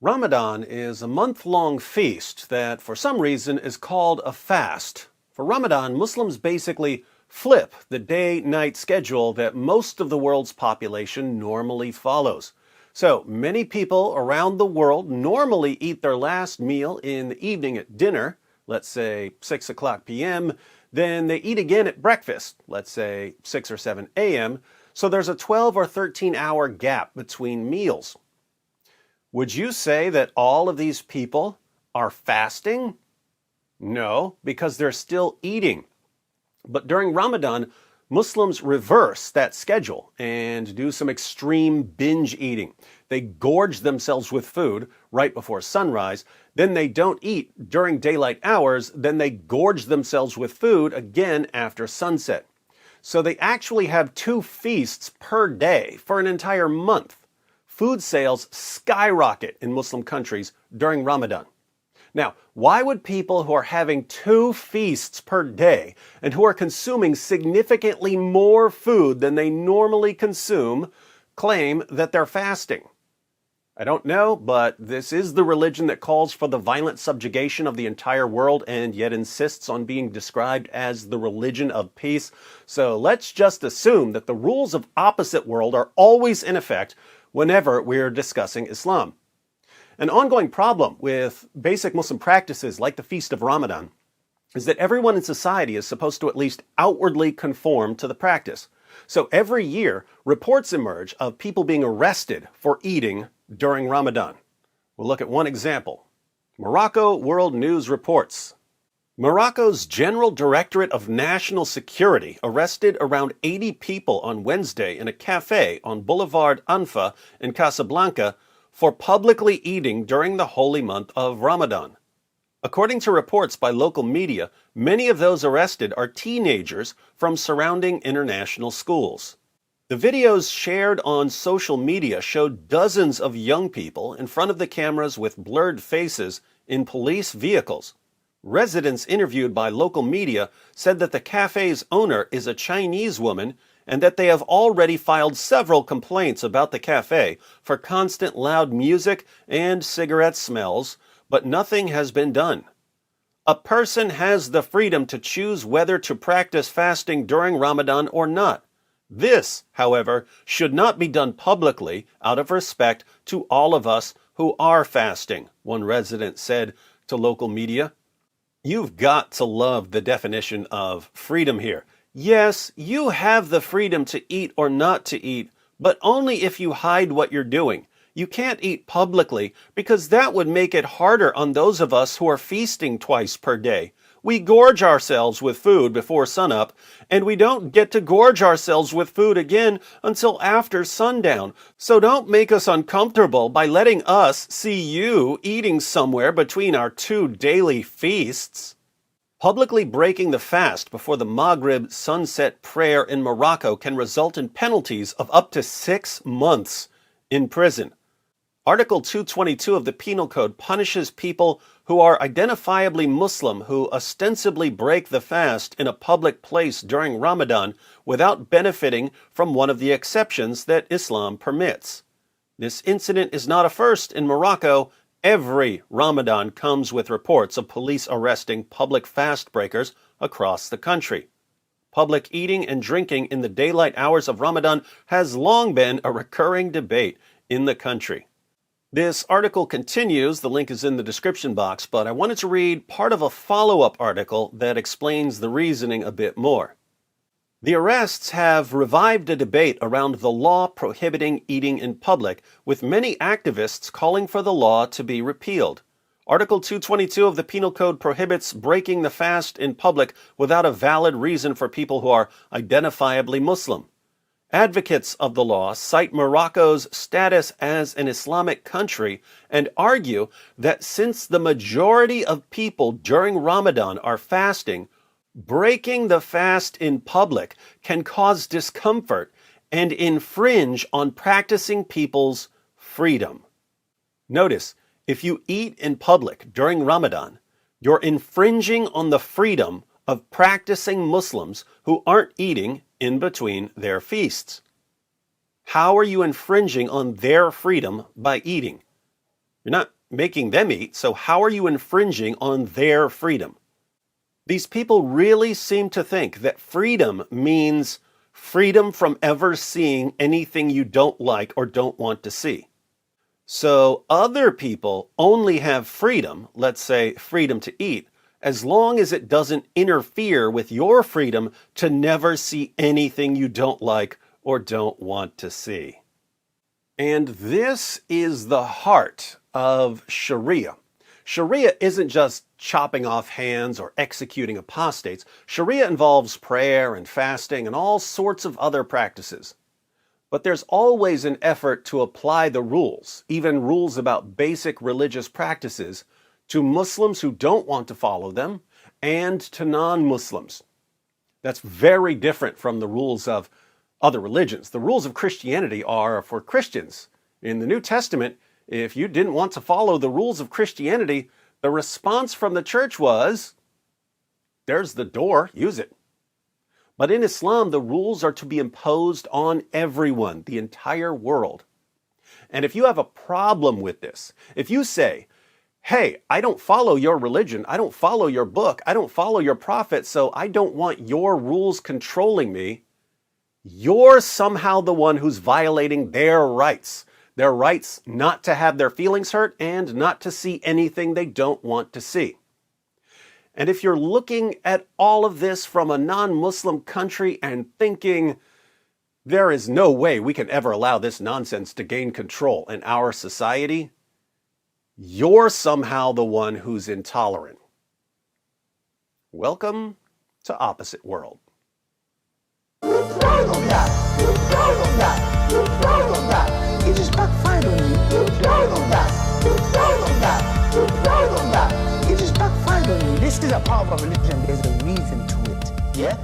Ramadan is a month-long feast that, for some reason, is called a fast. For Ramadan, Muslims basically flip the day-night schedule that most of the world's population normally follows. So many people around the world normally eat their last meal in the evening at dinner, let's say 6 o'clock p.m., then they eat again at breakfast, let's say 6 or 7 a.m., so there's a 12 or 13-hour gap between meals. Would you say that all of these people are fasting? No, because they're still eating. But during Ramadan, Muslims reverse that schedule and do some extreme binge eating. They gorge themselves with food right before sunrise, then they don't eat during daylight hours, then they gorge themselves with food again after sunset. So they actually have 2 feasts per day for an entire month. Food sales skyrocket in Muslim countries during Ramadan. Now, why would people who are having 2 feasts per day and who are consuming significantly more food than they normally consume claim that they're fasting? I don't know, but this is the religion that calls for the violent subjugation of the entire world and yet insists on being described as the religion of peace. So let's just assume that the rules of opposite world are always in effect whenever we're discussing Islam. An ongoing problem with basic Muslim practices like the Feast of Ramadan is that everyone in society is supposed to at least outwardly conform to the practice. So every year, reports emerge of people being arrested for eating during Ramadan. We'll look at one example. Morocco World News reports. Morocco's General Directorate of National Security arrested around 80 people on Wednesday in a cafe on Boulevard Anfa in Casablanca for publicly eating during the holy month of Ramadan. According to reports by local media, many of those arrested are teenagers from surrounding international schools. The videos shared on social media showed dozens of young people in front of the cameras with blurred faces in police vehicles. Residents interviewed by local media said that the cafe's owner is a Chinese woman and that they have already filed several complaints about the cafe for constant loud music and cigarette smells, but nothing has been done. A person has the freedom to choose whether to practice fasting during Ramadan or not. This, however, should not be done publicly out of respect to all of us who are fasting, one resident said to local media. You've got to love the definition of freedom here. Yes, you have the freedom to eat or not to eat, but only if you hide what you're doing. You can't eat publicly because that would make it harder on those of us who are feasting twice per day. We gorge ourselves with food before sunup, and we don't get to gorge ourselves with food again until after sundown. So don't make us uncomfortable by letting us see you eating somewhere between our 2 daily feasts. Publicly breaking the fast before the Maghrib sunset prayer in Morocco can result in penalties of up to 6 months in prison. Article 222 of the Penal Code punishes people who are identifiably Muslim who ostensibly break the fast in a public place during Ramadan without benefiting from one of the exceptions that Islam permits. This incident is not a first in Morocco. Every Ramadan comes with reports of police arresting public fast breakers across the country. Public eating and drinking in the daylight hours of Ramadan has long been a recurring debate in the country. This article continues, the link is in the description box, but I wanted to read part of a follow-up article that explains the reasoning a bit more. The arrests have revived a debate around the law prohibiting eating in public, with many activists calling for the law to be repealed. Article 222 of the Penal Code prohibits breaking the fast in public without a valid reason for people who are identifiably Muslim. Advocates of the law cite Morocco's status as an Islamic country and argue that since the majority of people during Ramadan are fasting, breaking the fast in public can cause discomfort and infringe on practicing people's freedom. Notice, if you eat in public during Ramadan, you're infringing on the freedom of practicing Muslims who aren't eating in between their feasts. How are you infringing on their freedom by eating? You're not making them eat, so how are you infringing on their freedom? These people really seem to think that freedom means freedom from ever seeing anything you don't like or don't want to see. So other people only have freedom, let's say freedom to eat, as long as it doesn't interfere with your freedom to never see anything you don't like or don't want to see. And this is the heart of Sharia. Sharia isn't just chopping off hands or executing apostates. Sharia involves prayer and fasting and all sorts of other practices. But there's always an effort to apply the rules, even rules about basic religious practices, to Muslims who don't want to follow them and to non-Muslims. That's very different from the rules of other religions. The rules of Christianity are for Christians. In the New Testament, if you didn't want to follow the rules of Christianity, the response from the church was, there's the door, use it. But in Islam, the rules are to be imposed on everyone, the entire world. And if you have a problem with this, if you say, hey, I don't follow your religion, I don't follow your book, I don't follow your prophet, so I don't want your rules controlling me, you're somehow the one who's violating their rights not to have their feelings hurt and not to see anything they don't want to see. And if you're looking at all of this from a non-Muslim country and thinking, there is no way we can ever allow this nonsense to gain control in our society, you're somehow the one who's intolerant. Welcome to Opposite World. It just backfired on you. It just backfired on you. This is a part of a religion. There's a reason to it. Yeah?